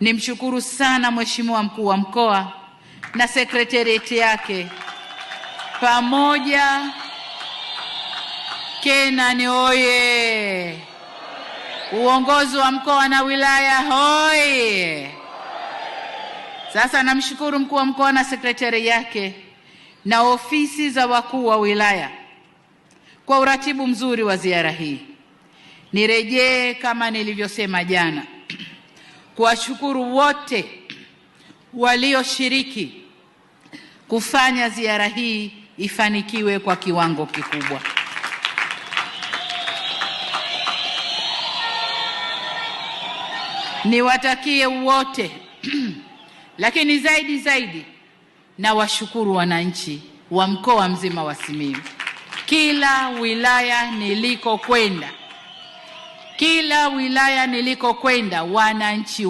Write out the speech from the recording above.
Nimshukuru sana Mheshimiwa Mkuu wa Mkoa na sekretarieti yake pamoja. Kenani oye! Uongozi wa mkoa na wilaya hoi! Sasa namshukuru Mkuu wa Mkoa na sekretarieti yake na ofisi za wakuu wa wilaya kwa uratibu mzuri wa ziara hii. Nirejee kama nilivyosema jana kuwashukuru wote walioshiriki kufanya ziara hii ifanikiwe kwa kiwango kikubwa. Niwatakie wote lakini zaidi na washukuru wananchi wa mkoa mzima wa Simiyu. Kila wilaya nilikokwenda wananchi